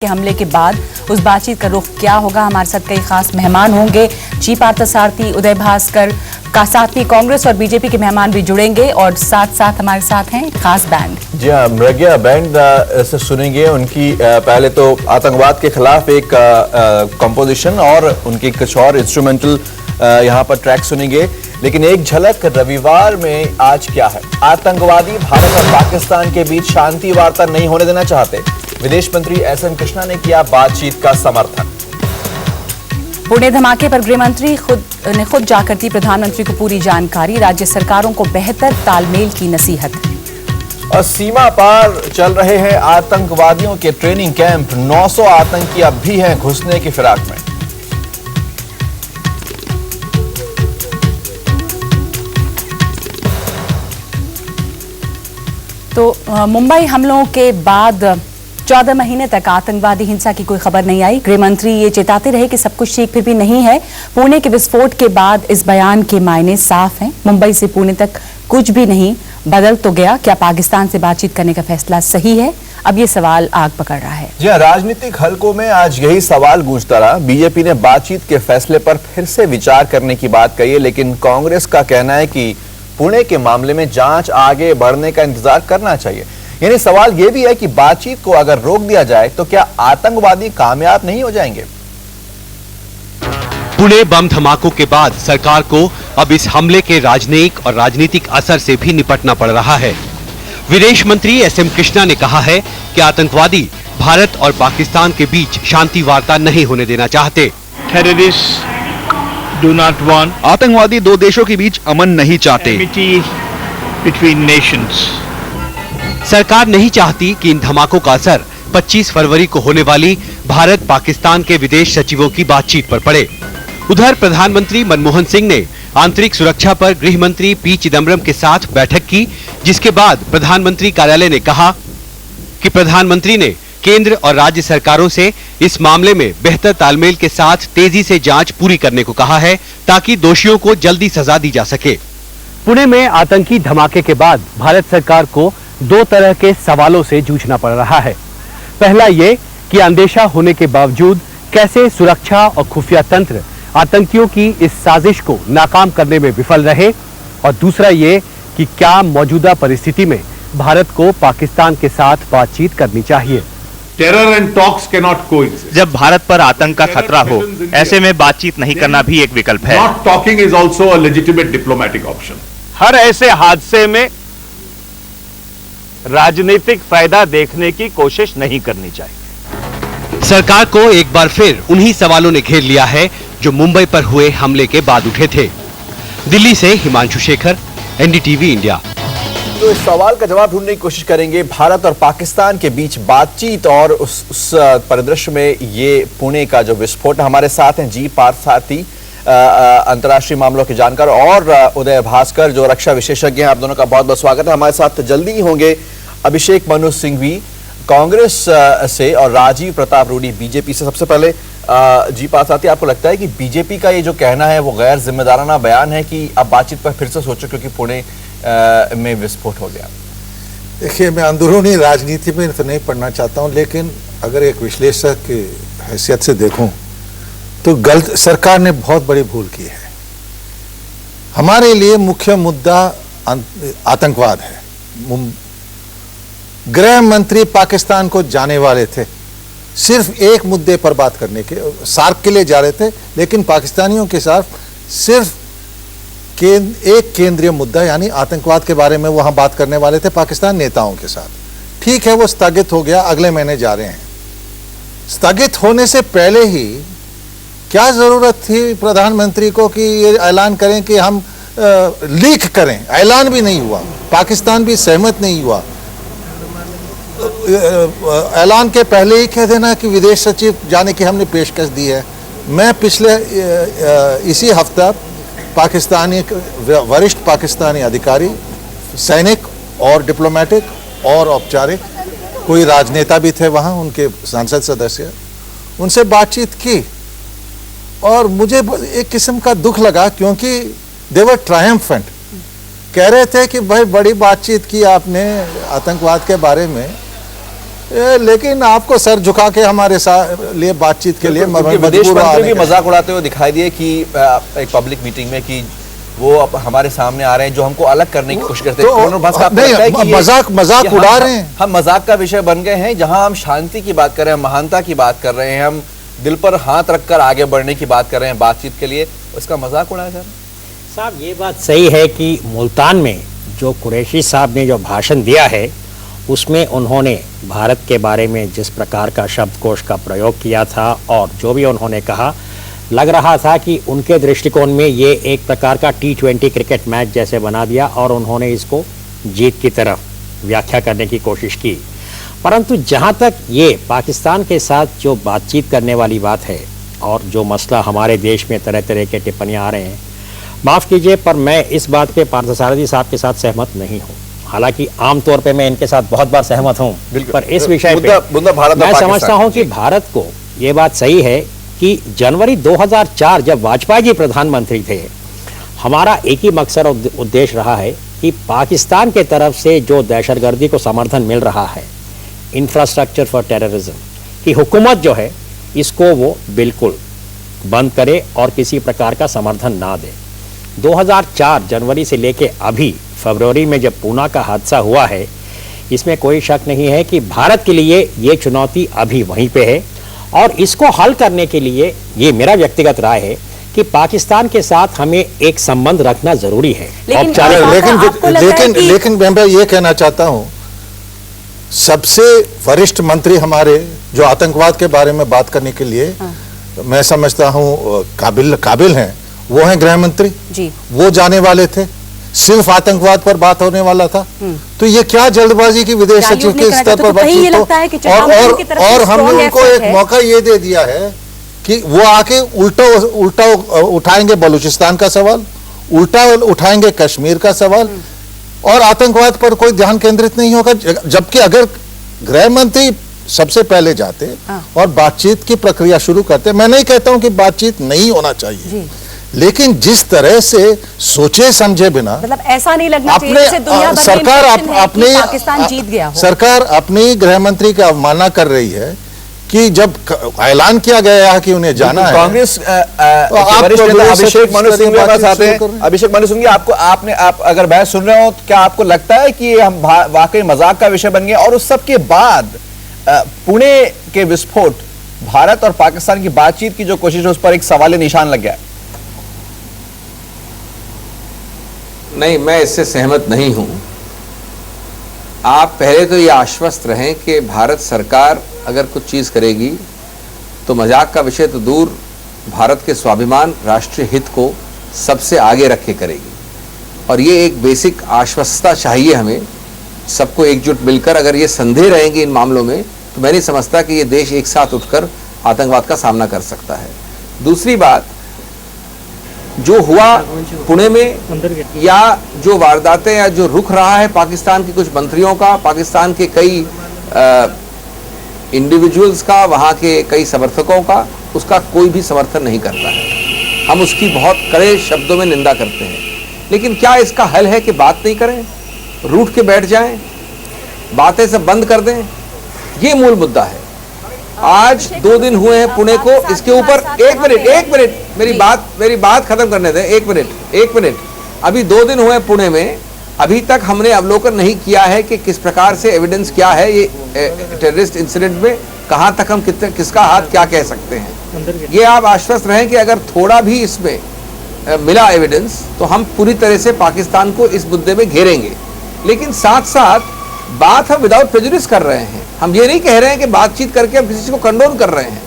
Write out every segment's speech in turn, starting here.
के हमले के बाद उस बातचीत का रुख क्या होगा। हमारे साथ कई खास मेहमान होंगे। जी पार्थसारथी, उदय भास्कर का साथ ही कांग्रेस और बीजेपी के मेहमान भी जुड़ेंगे और साथ साथ हमारे साथ हैं खास बैंड। जी हाँ, मृग्या बैंड से सुनेंगे उनकी पहले तो आतंकवाद के खिलाफ एक कंपोजिशन और उनकी कुछ और इंस्ट्रूमेंटल यहाँ पर ट्रैक सुनेंगे। लेकिन एक झलक रविवार में आज क्या है। आतंकवादी भारत और पाकिस्तान के बीच शांति वार्ता नहीं होने देना चाहते। विदेश मंत्री एसएम कृष्णा ने किया बातचीत का समर्थन। पुणे धमाके पर गृह मंत्री खुद जाकर दी प्रधानमंत्री को पूरी जानकारी। राज्य सरकारों को बेहतर तालमेल की नसीहत। और सीमा पार चल रहे हैं आतंकवादियों के ट्रेनिंग कैंप। 900 आतंकी अब भी हैं घुसने की फिराक में। तो मुंबई हमलों के बाद 14 महीने तक आतंकवादी हिंसा की कोई खबर नहीं आई। गृह मंत्री ये चेताते रहे कि सब कुछ ठीक फिर भी नहीं है। पुणे के विस्फोट के बाद इस बयान के मायने साफ हैं। मुंबई से पुणे तक कुछ भी नहीं बदल तो गया। क्या पाकिस्तान से बातचीत करने का फैसला सही है? अब ये सवाल आग पकड़ रहा है। जी हाँ, राजनीतिक हलकों में आज यही सवाल गूंजता रहा। बीजेपी ने बातचीत के फैसले पर फिर से विचार करने की बात कही है, लेकिन कांग्रेस का कहना है कि पुणे के मामले में जांच आगे बढ़ने का इंतजार करना चाहिए। यानी सवाल यह भी है कि बातचीत को अगर रोक दिया जाए तो क्या आतंकवादी कामयाब नहीं हो जाएंगे। पुणे बम धमाकों के बाद सरकार को अब इस हमले के राजनयिक और राजनीतिक असर से भी निपटना पड़ रहा है। विदेश मंत्री एसएम कृष्णा ने कहा है कि आतंकवादी भारत और पाकिस्तान के बीच शांति वार्ता नहीं होने देना चाहते। Do not want आतंकवादी दो देशों के बीच अमन नहीं चाहते। between nations. सरकार नहीं चाहती कि इन धमाकों का असर 25 फरवरी को होने वाली भारत पाकिस्तान के विदेश सचिवों की बातचीत पर पड़े। उधर प्रधानमंत्री मनमोहन सिंह ने आंतरिक सुरक्षा पर गृह मंत्री पी चिदम्बरम के साथ बैठक की, जिसके बाद प्रधानमंत्री कार्यालय ने कहा कि प्रधानमंत्री ने केंद्र और राज्य सरकारों से इस मामले में बेहतर तालमेल के साथ तेजी से जांच पूरी करने को कहा है, ताकि दोषियों को जल्दी सजा दी जा सके। पुणे में आतंकी धमाके के बाद भारत सरकार को दो तरह के सवालों से जूझना पड़ रहा है। पहला ये कि अंदेशा होने के बावजूद कैसे सुरक्षा और खुफिया तंत्र आतंकियों की इस साजिश को नाकाम करने में विफल रहे, और दूसरा ये कि क्या मौजूदा परिस्थिति में भारत को पाकिस्तान के साथ बातचीत करनी चाहिए। Terror and talks cannot coexist. जब भारत पर आतंक का खतरा हो, ऐसे में बातचीत नहीं करना भी एक विकल्प है। Not talking is also a legitimate diplomatic option. हर ऐसे हादसे में राजनीतिक फायदा देखने की कोशिश नहीं करनी चाहिए। सरकार को एक बार फिर उन्हीं सवालों ने घेर लिया है जो मुंबई पर हुए हमले के बाद उठे थे। दिल्ली से हिमांशु शेखर, एनडीटीवी इंडिया। तो इस सवाल का जवाब ढूंढने की कोशिश करेंगे। भारत और पाकिस्तान के बीच बातचीत और उस परिदृश्य में ये पुणे का जो विस्फोट। हमारे साथ हैं जी पार्थसारथी, अंतर्राष्ट्रीय मामलों के जानकार, और उदय भास्कर जो रक्षा विशेषज्ञ हैं। आप दोनों का बहुत बहुत स्वागत है। हमारे साथ जल्दी ही होंगे अभिषेक मनु सिंघवी कांग्रेस से और राजीव प्रताप रूडी बीजेपी से। सबसे पहले जी पार्थसारथी, आपको लगता है कि बीजेपी का ये जो कहना है वो गैर जिम्मेदाराना बयान है कि अब बातचीत पर फिर से सोचो क्योंकि पुणे में विस्फोट हो गया? देखिए, मैं अंदरूनी राजनीति में तो नहीं पढ़ना चाहता हूं, लेकिन अगर एक विश्लेषक की हैसियत से देखूं तो गलत सरकार ने बहुत बड़ी भूल की है। हमारे लिए मुख्य मुद्दा आतंकवाद है। गृह मंत्री पाकिस्तान को जाने वाले थे सिर्फ एक मुद्दे पर बात करने के, सार्क के लिए जा रहे थे, लेकिन पाकिस्तानियों के साथ सिर्फ एक केंद्रीय मुद्दा यानी आतंकवाद के बारे में वहां बात करने वाले थे पाकिस्तान नेताओं के साथ। ठीक है, वो स्थगित हो गया, अगले महीने जा रहे हैं। स्थगित होने से पहले ही क्या जरूरत थी प्रधानमंत्री को कि ये ऐलान करें कि हम लीक करें? ऐलान भी नहीं हुआ, पाकिस्तान भी सहमत नहीं हुआ। ऐलान के पहले ही कह देना कि विदेश सचिव जाने की हमने पेशकश दी है। मैं पिछले इसी हफ्ता पाकिस्तानी वरिष्ठ पाकिस्तानी अधिकारी, सैनिक और डिप्लोमेटिक और औपचारिक, कोई राजनेता भी थे वहाँ, उनके संसद सदस्य, उनसे बातचीत की और मुझे एक किस्म का दुख लगा क्योंकि दे वर ट्रायम्फेंट। कह रहे थे कि भाई बड़ी बातचीत की आपने आतंकवाद के बारे में, लेकिन आपको सर झुका के हमारे साथ लिए बातचीत के लिए उनके विदेश मजबूर मंत्री आने भी का। मजाक उड़ाते हुए दिखाई दिए कि एक पब्लिक मीटिंग में कि वो अब हमारे सामने आ रहे हैं जो हमको अलग करने की कोशिश करते हैं। तो मनोहर भास्कर, आपको नहीं, लगता है कि मजाक ये उड़ा रहे हैं। हम मजाक का विषय बन गए हैं, जहां हम शांति की बात कर रहे हैं, महानता की बात कर रहे हैं, हम दिल पर हाथ रखकर आगे बढ़ने की बात कर रहे हैं बातचीत के लिए, उसका मजाक उड़ाया जा रहा है। साहब ये बात सही है कि मुल्तान में जो कुरैशी साहब ने जो भाषण दिया है उसमें उन्होंने भारत के बारे में जिस प्रकार का शब्दकोश का प्रयोग किया था और जो भी उन्होंने कहा, लग रहा था कि उनके दृष्टिकोण में ये एक प्रकार का T20 क्रिकेट मैच जैसे बना दिया और उन्होंने इसको जीत की तरफ व्याख्या करने की कोशिश की। परंतु जहाँ तक ये पाकिस्तान के साथ जो बातचीत करने वाली बात है और जो मसला हमारे देश में तरह तरह के टिप्पणियाँ आ रहे हैं, माफ़ कीजिए पर मैं इस बात पे पार्थसारथी साहब के साथ सहमत नहीं हूँ। हालांकि आमतौर पे मैं इनके साथ बहुत बार सहमत हूँ, पर इस विषय पे मैं समझता हूँ कि भारत को ये बात सही है कि जनवरी 2004 जब वाजपेयी जी प्रधानमंत्री थे, हमारा एक ही मकसद और उद्देश्य रहा है कि पाकिस्तान के तरफ से जो दहशतगर्दी को समर्थन मिल रहा है, इंफ्रास्ट्रक्चर फॉर टेररिज्म की हुकूमत जो है इसको वो बिल्कुल बंद करे और किसी प्रकार का समर्थन ना दे। 2004 जनवरी से लेके अभी फरवरी में जब पूना का हादसा हुआ है, इसमें कोई शक नहीं है कि भारत के लिए ये चुनौती अभी वहीं पे है और इसको हल करने के लिए ये मेरा व्यक्तिगत राय है कि पाकिस्तान के साथ हमें एक संबंध रखना जरूरी है। लेकिन मैं ये कहना चाहता हूं, सबसे वरिष्ठ मंत्री हमारे जो आतंकवाद के बारे में बात करने के लिए मैं समझता हूं काबिल हैं, वो हैं गृह मंत्री जी। वो जाने वाले थे, सिर्फ आतंकवाद पर बात होने वाला था, तो ये क्या जल्दबाजी की विदेश सचिव के स्तर पर बातचीत और हमने उनको एक मौका ये दे दिया है कि वो आके उल्टा उठाएंगे बलूचिस्तान का सवाल, उल्टा उठाएंगे कश्मीर का सवाल और आतंकवाद पर कोई ध्यान केंद्रित नहीं होगा। जबकि अगर गृह मंत्री सबसे पहले जाते और बातचीत की प्रक्रिया शुरू करते, मैं नहीं कहता हूं कि बातचीत नहीं होना चाहिए, लेकिन जिस तरह से सोचे समझे बिना, मतलब ऐसा नहीं लगना चाहिए सरकार अपने पाकिस्तान जीत गया हो। सरकार अपनी गृह मंत्री की अवमानना कर रही है कि जब ऐलान किया गया है कि उन्हें जाना है। कांग्रेस वरिष्ठ नेता अभिषेक मनु सिंह के पास आते हैं। अभिषेक मनु सिंह, आप अगर बहस सुन रहे हो तो क्या आपको लगता है कि हम वाकई मजाक का विषय बन गए और उस सब के बाद पुणे के विस्फोट, भारत और पाकिस्तान की बातचीत की जो कोशिश है उस पर एक सवाल निशान लग गया? नहीं, मैं इससे सहमत नहीं हूं। आप पहले तो ये आश्वस्त रहें कि भारत सरकार अगर कुछ चीज़ करेगी तो मजाक का विषय तो दूर, भारत के स्वाभिमान, राष्ट्रीय हित को सबसे आगे रख के करेगी। और ये एक बेसिक आश्वस्तता चाहिए हमें सबको एकजुट मिलकर। अगर ये संदेह रहेंगे इन मामलों में तो मैं नहीं समझता कि ये देश एक साथ उठकर आतंकवाद का सामना कर सकता है। दूसरी बात, जो हुआ पुणे में या जो वारदातें या जो रुख रहा है पाकिस्तान के कुछ मंत्रियों का, पाकिस्तान के कई इंडिविजुअल्स का, वहाँ के कई समर्थकों का, उसका कोई भी समर्थन नहीं करता है। हम उसकी बहुत कड़े शब्दों में निंदा करते हैं, लेकिन क्या इसका हल है कि बात नहीं करें, रूठ के बैठ जाएं, बातें सब बंद कर दें? ये मूल मुद्दा है। आज 2 दिन हुए हैं पुणे को, इसके ऊपर एक मिनट मेरी बात खत्म करने दें। एक मिनट अभी 2 दिन हुए पुणे में, अभी तक हमने अवलोकन नहीं किया है कि किस प्रकार से एविडेंस क्या है ये टेररिस्ट इंसिडेंट में, कहां तक हम किसका हाथ क्या कह सकते हैं। ये आप आश्वस्त रहें कि अगर थोड़ा भी इसमें मिला एविडेंस तो हम पूरी तरह से पाकिस्तान को इस मुद्दे में घेरेंगे। लेकिन साथ साथ बात हम विदाउट प्रेजुडिस कर रहे हैं। हम ये नहीं कह रहे हैं कि बातचीत करके हम किसी को कंडोन कर रहे हैं,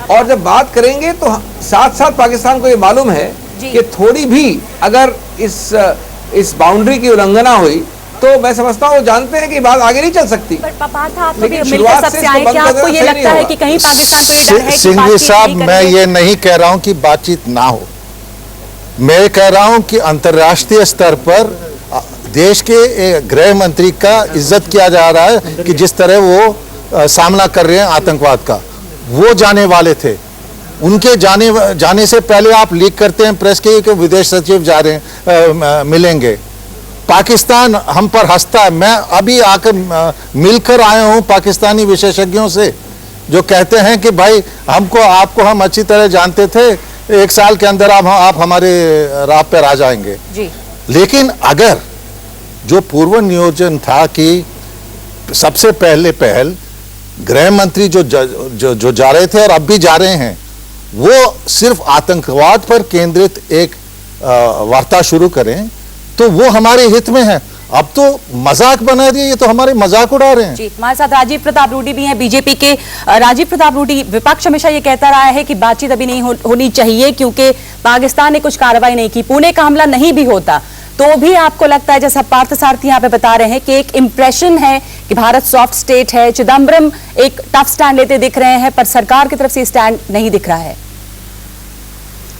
और जब बात करेंगे तो साथ साथ पाकिस्तान को ये मालूम है कि थोड़ी भी अगर इस बाउंड्री की उल्लंघना हुई तो मैं समझता हूँ वो जानते हैं कि बात आगे नहीं चल सकती। लेकिन शुरुआत से क्या आपको ये लगता है कि कहीं पाकिस्तान को ये डर है कि सिंघवी साहब, मैं ये नहीं कह रहा हूँ कि बातचीत ना हो, मैं कह रहा हूँ कि अंतर्राष्ट्रीय स्तर पर देश के गृह मंत्री का इज्जत किया जा रहा है कि जिस तरह वो सामना कर रहे हैं आतंकवाद का। वो जाने वाले थे, उनके जाने से पहले आप लीक करते हैं प्रेस के कि विदेश सचिव जा रहे हैं मिलेंगे, पाकिस्तान हम पर हंसता है। मैं अभी आकर मिलकर आया हूं पाकिस्तानी विशेषज्ञों से, जो कहते हैं कि भाई आपको हम अच्छी तरह जानते थे, 1 साल के अंदर आप हमारे राह पर आ जाएंगे जी। लेकिन अगर जो पूर्व नियोजन था कि सबसे पहल गृह मंत्री जो जा रहे थे और अब भी जा रहे हैं, वो सिर्फ आतंकवाद पर केंद्रित एक वार्ता शुरू करें, तो वो हमारे हित में है। अब तो मजाक बना दिए, ये तो हमारे मजाक उड़ा रहे हैं। जी, हमारे साथ राजीव प्रताप रूडी भी हैं, बीजेपी के। राजीव प्रताप रूडी, विपक्ष हमेशा ये कहता रहा है कि बातचीत अभी नहीं होनी चाहिए क्योंकि पाकिस्तान ने कुछ कार्रवाई नहीं की। पुणे का हमला नहीं भी होता तो भी आपको लगता है, जैसा पार्थ सारथी यहाँ पे बता रहे हैं, कि एक इंप्रेशन है कि भारत सॉफ्ट स्टेट है। चिदम्बरम एक टफ स्टैंड लेते दिख रहे हैं, पर सरकार की तरफ से स्टैंड नहीं दिख रहा है।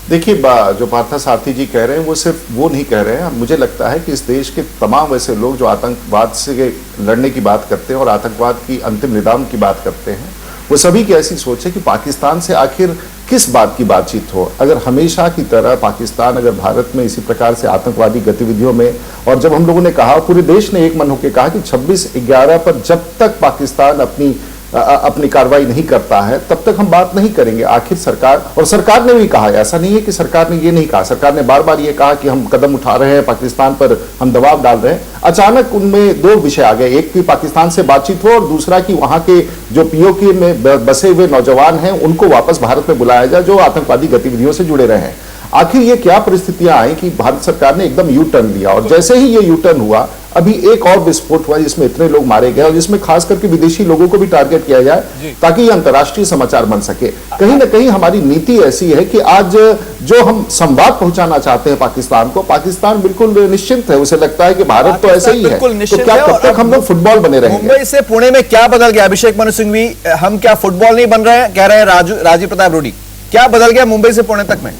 देखिए, जो पार्थ सारथी जी कह रहे हैं वो सिर्फ वो नहीं कह रहे हैं। मुझे लगता है कि इस देश के तमाम वैसे लोग जो आतंकवाद से लड़ने की बात करते हैं और आतंकवाद की अंतिम निदान की बात करते हैं, वो सभी की ऐसी सोच है कि पाकिस्तान से आखिर किस बात की बातचीत हो। अगर हमेशा की तरह पाकिस्तान अगर भारत में इसी प्रकार से आतंकवादी गतिविधियों में, और जब हम लोगों ने कहा, पूरे देश ने एक मन होकर कहा कि 26/11 पर जब तक पाकिस्तान अपनी कार्रवाई नहीं करता है तब तक हम बात नहीं करेंगे। आखिर सरकार ने भी कहा, ऐसा नहीं है कि सरकार ने ये नहीं कहा, सरकार ने बार बार ये कहा कि हम कदम उठा रहे हैं, पाकिस्तान पर हम दबाव डाल रहे हैं। अचानक उनमें 2 विषय आ गए, एक कि पाकिस्तान से बातचीत हो और दूसरा कि वहां के जो पीओके में बसे हुए नौजवान हैं उनको वापस भारत में बुलाया जाए जो आतंकवादी गतिविधियों से जुड़े रहे हैं। आखिर ये क्या परिस्थितियां आई कि भारत सरकार ने एकदम यू टर्न लिया, और जैसे ही ये यू टर्न हुआ, अभी एक और विस्फोट हुआ जिसमें इतने लोग मारे गए और जिसमें खास करके विदेशी लोगों को भी टारगेट किया जाए ताकि ये अंतर्राष्ट्रीय समाचार बन सके। कहीं ना कहीं हमारी नीति ऐसी है कि आज जो हम संवाद पहुंचाना चाहते हैं पाकिस्तान को, पाकिस्तान बिल्कुल निश्चिंत है। उसे लगता है कि भारत तो ऐसे ही है, तो क्या कब तक हम लोग फुटबॉल बने रहेंगे? मुंबई से पुणे में क्या बदल गया? अभिषेक मनु सिंघवी, हम क्या फुटबॉल नहीं बन रहे हैं, कह रहे हैं राजीव प्रताप रूडी। क्या बदल गया मुंबई से पुणे तक में?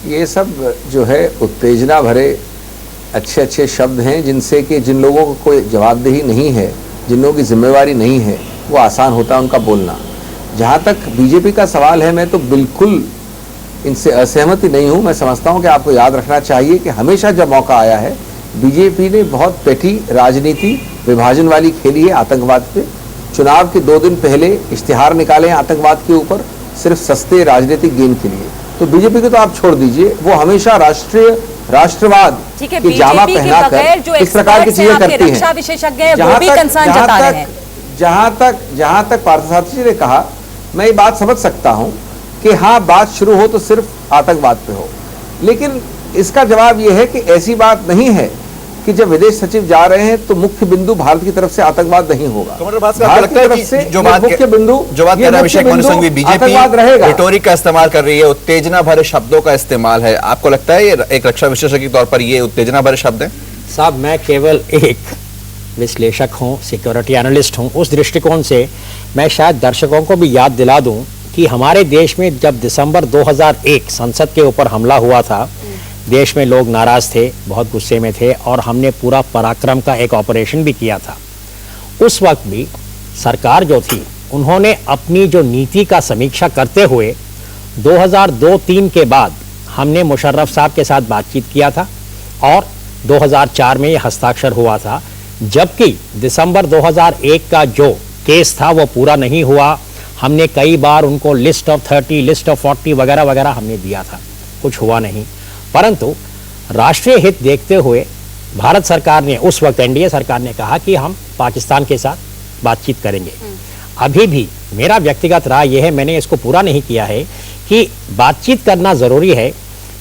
ये सब जो है उत्तेजना भरे अच्छे शब्द हैं जिनसे कि जिन लोगों को कोई जवाबदेही नहीं है, जिन लोगों की जिम्मेवारी नहीं है, वो आसान होता है उनका बोलना। जहाँ तक बीजेपी का सवाल है, मैं तो बिल्कुल इनसे असहमति नहीं हूँ। मैं समझता हूँ कि आपको याद रखना चाहिए कि हमेशा जब मौका आया है, बीजेपी ने बहुत पेटी राजनीति विभाजन वाली खेली है आतंकवाद पे। चुनाव के 2 दिन पहले इश्तिहार निकाले हैं आतंकवाद के ऊपर, सिर्फ सस्ते राजनीतिक गेन के लिए। तो बीजेपी को तो आप छोड़ दीजिए, वो हमेशा राष्ट्रवाद की जामा पहनाकर इस प्रकार की चीजें करती हैं। विशेषज्ञ वो भी कंसर्न जता रहे हैं। जहां तक पार्थ सारथी जी ने कहा, मैं ये बात समझ सकता हूं कि हाँ, बात शुरू हो तो सिर्फ आतंकवाद पे हो, लेकिन इसका जवाब यह है कि ऐसी बात नहीं है कि जब विदेश सचिव जा रहे हैं तो मुख्य बिंदु भारत की तरफ से आतंकवाद नहीं होगा। भारत की तरफ से जो मुख्य बिंदु अभिषेक मनु सिंघवी, बीजेपी रिटोरिक का इस्तेमाल कर रही है, उत्तेजना भरे शब्दों का इस्तेमाल है। आपको लगता है ये एक रक्षा विशेषज्ञ के तौर पर ये उत्तेजना भरे शब्द है? साहब, मैं केवल एक विश्लेषक हूँ, सिक्योरिटी एनालिस्ट हूँ। उस दृष्टिकोण से मैं शायद दर्शकों को भी याद दिला दूं कि हमारे देश में जब दिसंबर 2001 संसद के ऊपर हमला हुआ था, देश में लोग नाराज थे, बहुत गुस्से में थे, और हमने पूरा पराक्रम का एक ऑपरेशन भी किया था। उस वक्त भी सरकार जो थी, उन्होंने अपनी जो नीति का समीक्षा करते हुए 2002-03 के बाद हमने मुशर्रफ साहब के साथ बातचीत किया था और 2004 में ये हस्ताक्षर हुआ था। जबकि दिसंबर 2001 का जो केस था वो पूरा नहीं हुआ। हमने कई बार उनको लिस्ट ऑफ 30, लिस्ट ऑफ 40 वगैरह वगैरह हमने दिया था, कुछ हुआ नहीं। परंतु राष्ट्रीय हित देखते हुए भारत सरकार ने, उस वक्त एनडीए सरकार ने कहा कि हम पाकिस्तान के साथ बातचीत करेंगे। अभी भी मेरा व्यक्तिगत राय यह है, मैंने इसको पूरा नहीं किया है, कि बातचीत करना जरूरी है,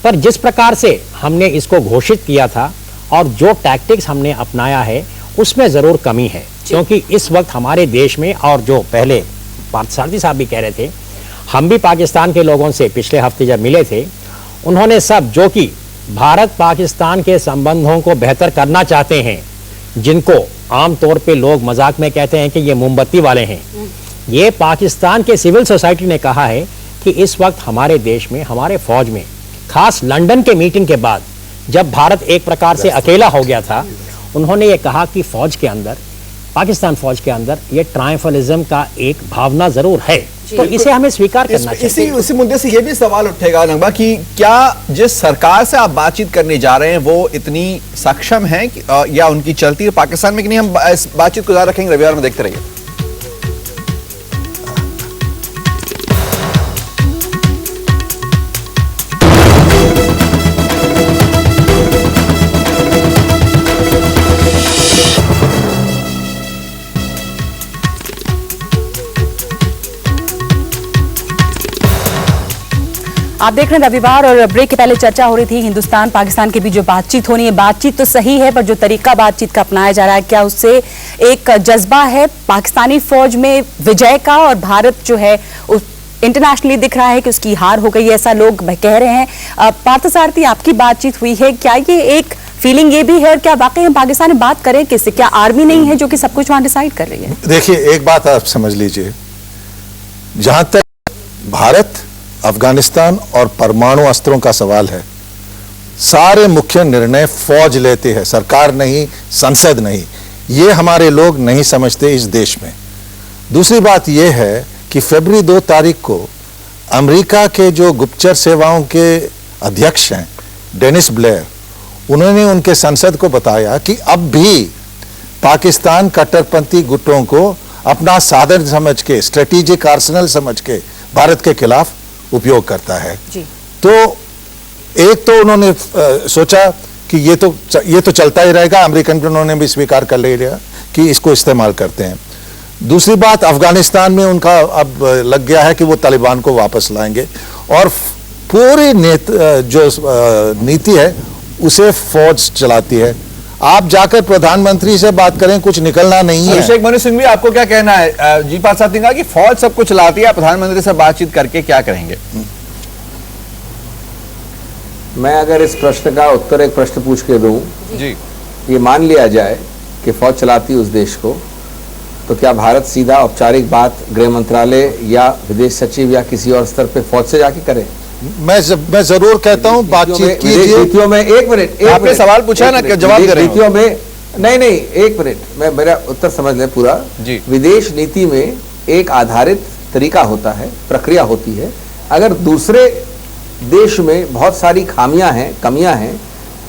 पर जिस प्रकार से हमने इसको घोषित किया था और जो टैक्टिक्स हमने अपनाया है उसमें जरूर कमी है। क्योंकि इस वक्त हमारे देश में, और जो पहले पार्थ सारथी साहब भी कह रहे थे, हम भी पाकिस्तान के लोगों से पिछले हफ्ते जब मिले थे, उन्होंने सब जो कि भारत पाकिस्तान के संबंधों को बेहतर करना चाहते हैं, जिनको आमतौर पे लोग मजाक में कहते हैं कि ये मोमबत्ती वाले हैं, ये पाकिस्तान के सिविल सोसाइटी ने कहा है कि इस वक्त हमारे देश में, हमारे फौज में, खास लंदन के मीटिंग के बाद जब भारत एक प्रकार से अकेला हो गया था, उन्होंने ये कहा कि फौज के अंदर, पाकिस्तान फौज के अंदर ये ट्रायम्फलिज्म का एक भावना जरूर है। तो इसे हमें स्वीकार करना चाहिए। इसी मुद्दे से ये भी सवाल उठेगा नगमा कि क्या जिस सरकार से आप बातचीत करने जा रहे हैं वो इतनी सक्षम है या उनकी चलती है पाकिस्तान में कि नहीं? हम इस बातचीत को जारी रखेंगे, रविवार में देखते रहिए। आप देख रहे हैं रविवार, और ब्रेक के पहले चर्चा हो रही थी हिंदुस्तान पाकिस्तान के बीच जो बातचीत होनी है, बातचीत तो सही है, पर जो तरीका बातचीत का अपनाया जा रहा है, क्या उससे एक जज्बा है पाकिस्तानी फौज में विजय का, और भारत जो है इंटरनेशनली दिख रहा है कि उसकी हार हो गई, ऐसा लोग कह रहे हैं। पार्थसारथी, आपकी बातचीत हुई है, क्या ये एक फीलिंग ये भी है, और क्या वाकई हम पाकिस्तान में बात करें किससे? क्या आर्मी नहीं है जो कि सब कुछ वहां डिसाइड कर रही है? देखिए, एक बात आप समझ लीजिए, जहां तक भारत, अफगानिस्तान और परमाणु अस्त्रों का सवाल है, सारे मुख्य निर्णय फौज लेते हैं, सरकार नहीं, संसद नहीं। ये हमारे लोग नहीं समझते इस देश में। दूसरी बात यह है कि फरवरी 2 तारीख को अमेरिका के जो गुप्तचर सेवाओं के अध्यक्ष हैं डेनिस ब्लेयर, उन्होंने उनके संसद को बताया कि अब भी पाकिस्तान कट्टरपंथी गुटों को अपना साधन समझ के, स्ट्रेटेजिक आर्सेनल समझ के भारत के खिलाफ उपयोग करता है। जी। तो एक तो उन्होंने सोचा कि ये तो चलता ही रहेगा, अमेरिकन भी उन्होंने भी स्वीकार कर लिया कि इसको इस्तेमाल करते हैं। दूसरी बात, अफगानिस्तान में उनका अब लग गया है कि वो तालिबान को वापस लाएंगे, और पूरी जो नीति है उसे फौज चलाती है। आप जाकर प्रधानमंत्री से बात करें, कुछ निकलना नहीं है। अभिषेक मनु सिंह, आप को क्या कहना है? जी पार्थसारथी ने कहा कि फौज सब कुछ चलाती है, प्रधानमंत्री से बातचीत करके क्या करेंगे? मैं अगर इस प्रश्न का उत्तर एक प्रश्न पूछ के दूं, जी, ये मान लिया जाए कि फौज चलाती है उस देश को, तो क्या भारत सीधा औपचारिक बात गृह मंत्रालय या विदेश सचिव या किसी और स्तर पे फौज से जाके करे? मैं जरूर कहता हूँ बातचीत कीजिए। नीतियों में एक मिनट आपने सवाल पूछा ना, जवाब दे रहे हैं। नीतियों में नहीं, एक मिनट, मैं मेरा उत्तर समझ लें पूरा। विदेश नीति में एक आधारित तरीका होता है, प्रक्रिया होती है। अगर दूसरे देश में बहुत सारी खामियां हैं, कमियां हैं,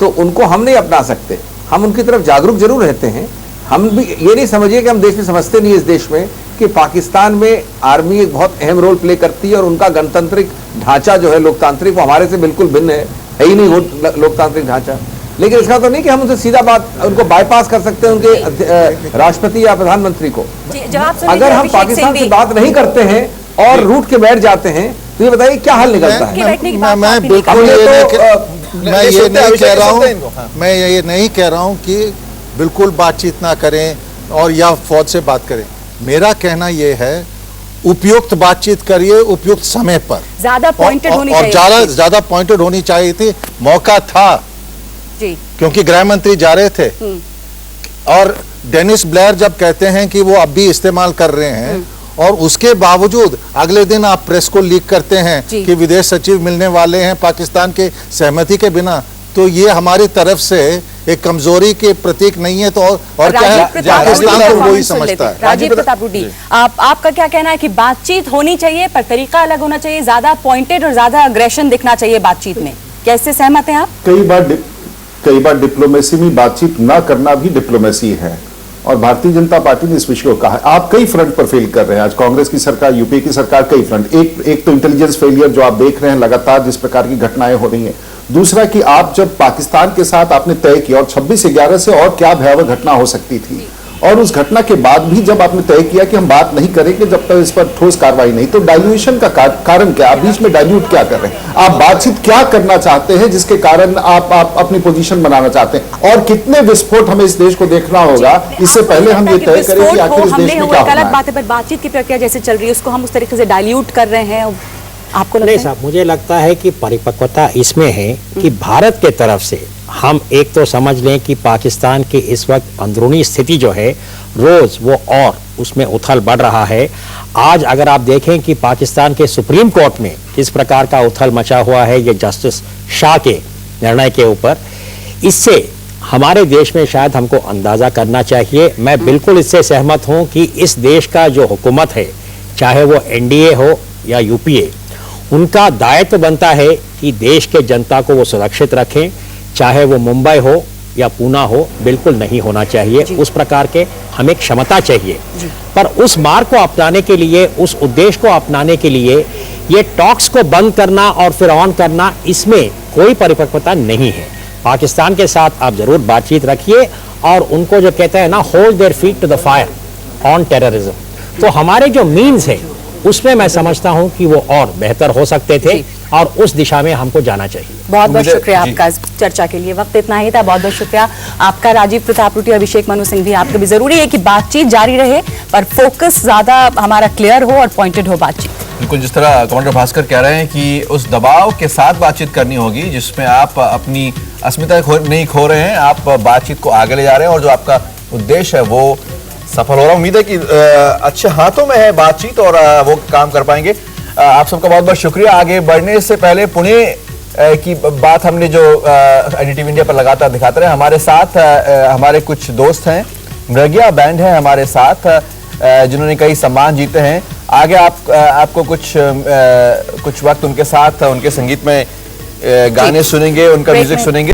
तो उनको हम नहीं अपना सकते। हम उनकी तरफ जागरूक जरूर रहते हैं। हम भी ये नहीं समझिए कि हम देश में समझते नहीं, इस देश में कि पाकिस्तान में आर्मी एक बहुत अहम रोल प्ले करती है, और उनका गणतांत्रिक ढांचा जो है लोकतांत्रिक, वो हमारे से बिल्कुल भिन्न है ही नहीं वो लोकतांत्रिक ढांचा। लेकिन इसका तो नहीं कि हम उनसे सीधा बात, उनको बाईपास कर सकते हैं उनके राष्ट्रपति या प्रधानमंत्री को। अगर हम पाकिस्तान से बात नहीं करते हैं और रूट के बैठ जाते हैं, तो ये बताइए क्या हल निकलता है? मैं बिल्कुल ये नहीं कह रहा हूं कि बिल्कुल बातचीत ना करें और या फौज से बात करें। मेरा कहना यह है, उपयुक्त बातचीत करिए, उपयुक्त समय पर, ज्यादा पॉइंटेड होनी चाहिए, और ज्यादा पॉइंटेड होनी चाहिए थी। मौका था जी, क्योंकि गृह मंत्री जा रहे थे, और डेनिस ब्लेयर जब कहते हैं कि वो अब भी इस्तेमाल कर रहे हैं, और उसके बावजूद अगले दिन आप प्रेस को लीक करते हैं कि विदेश सचिव मिलने वाले हैं पाकिस्तान के सहमति के बिना, तो ये हमारी तरफ से एक कमजोरी के प्रतीक नहीं है। तो और क्या है, पाकिस्तान तो वही समझता है। राजीव प्रताप रूडी, आपका क्या कहना है कि बातचीत होनी चाहिए पर तरीका अलग होना चाहिए, ज्यादा पॉइंटेड और ज्यादा अग्रेशन दिखना चाहिए बातचीत में, कैसे सहमत हैं आप? कई बार डिप्लोमेसी में बातचीत ना करना भी डिप्लोमेसी है, और भारतीय जनता पार्टी ने इस विषय को कहा। आप कई फ्रंट पर फेल कर रहे हैं आज, कांग्रेस की सरकार, यूपीए की सरकार, कई फ्रंट। एक तो इंटेलिजेंस फेलियर जो आप देख रहे हैं लगातार, जिस प्रकार की घटनाएं हो रही हैं। दूसरा कि आप जब पाकिस्तान के साथ आपने तय किया, और 26/11 से और क्या भयावह घटना हो सकती थी, और उस घटना के बाद भी जब आपने तय किया कि हम बात नहीं करेंगे जब तक इस पर ठोस कार्रवाई नहीं, तो डाइल्यूशन का कारण क्या? आप बीच में डाइल्यूट क्या कर रहे हैं? आप बातचीत क्या करना चाहते हैं जिसके कारण आप अपनी पोजीशन बनाना चाहते हैं? और कितने विस्फोट हमें इस देश को देखना होगा, इससे पहले हम ये तय करें कि आखिर इस देश में क्या होना है। पर बातचीत की प्रक्रिया जैसे चल रही है उसको हम उस तरीके से डाइल्यूट कर रहे हैं, आपको नहीं साहब, मुझे लगता है कि परिपक्वता इसमें है कि भारत के तरफ से हम एक तो समझ लें कि पाकिस्तान की इस वक्त अंदरूनी स्थिति जो है रोज वो और उसमें उथल बढ़ रहा है। आज अगर आप देखें कि पाकिस्तान के सुप्रीम कोर्ट में किस प्रकार का उथल मचा हुआ है ये जस्टिस शाह के निर्णय के ऊपर, इससे हमारे देश में शायद हमको अंदाजा करना चाहिए। मैं बिल्कुल इससे सहमत हूं कि इस देश का जो हुकूमत है, चाहे वो एनडीए हो या यूपीए, उनका दायित्व बनता है कि देश के जनता को वो सुरक्षित रखें, चाहे वो मुंबई हो या पूना हो, बिल्कुल नहीं होना चाहिए। उस प्रकार के हमें क्षमता चाहिए, पर उस मार्ग को अपनाने के लिए, उस उद्देश्य को अपनाने के लिए ये टॉक्स को बंद करना और फिर ऑन करना, इसमें कोई परिपक्वता नहीं है। पाकिस्तान के साथ आप जरूर बातचीत रखिए और उनको जो कहते हैं ना, hold their feet to the fire on terrorism, तो हमारे जो मीन्स है उसमें मैं समझता हूं कि वो और बेहतर हो सकते थे और उस दिशा में हमको जाना चाहिए। बहुत बहुत शुक्रिया आपका इस चर्चा के लिए। वक्त इतना ही था। बहुत बहुत शुक्रिया आपका राजीव प्रताप रूडी, अभिषेक मनु सिंह भी। आपका भी जरूरी है कि बातचीत जारी रहे पर फोकस ज्यादा हमारा क्लियर हो और पॉइंटेड हो बातचीत। बिल्कुल, जिस तरह कमांडर भास्कर कह रहे हैं कि उस दबाव के साथ बातचीत करनी होगी जिसमें आप अपनी अस्मिता नहीं खो रहे हैं, आप बातचीत को आगे ले जा रहे हैं और जो आपका उद्देश्य है वो सफल हो रहा है। उम्मीद है कि अच्छे हाथों में है बातचीत और वो काम कर पाएंगे। आप सबका बहुत बहुत शुक्रिया। आगे बढ़ने से पहले पुणे की बात हमने जो एनडीटीवी इंडिया पर लगातार दिखाते रहे, हमारे साथ हमारे कुछ दोस्त हैं, मृग्या बैंड है हमारे साथ, जिन्होंने कई सम्मान जीते हैं। आगे आपको कुछ वक्त उनके साथ उनके संगीत में गाने सुनेंगे, उनका म्यूजिक सुनेंगे।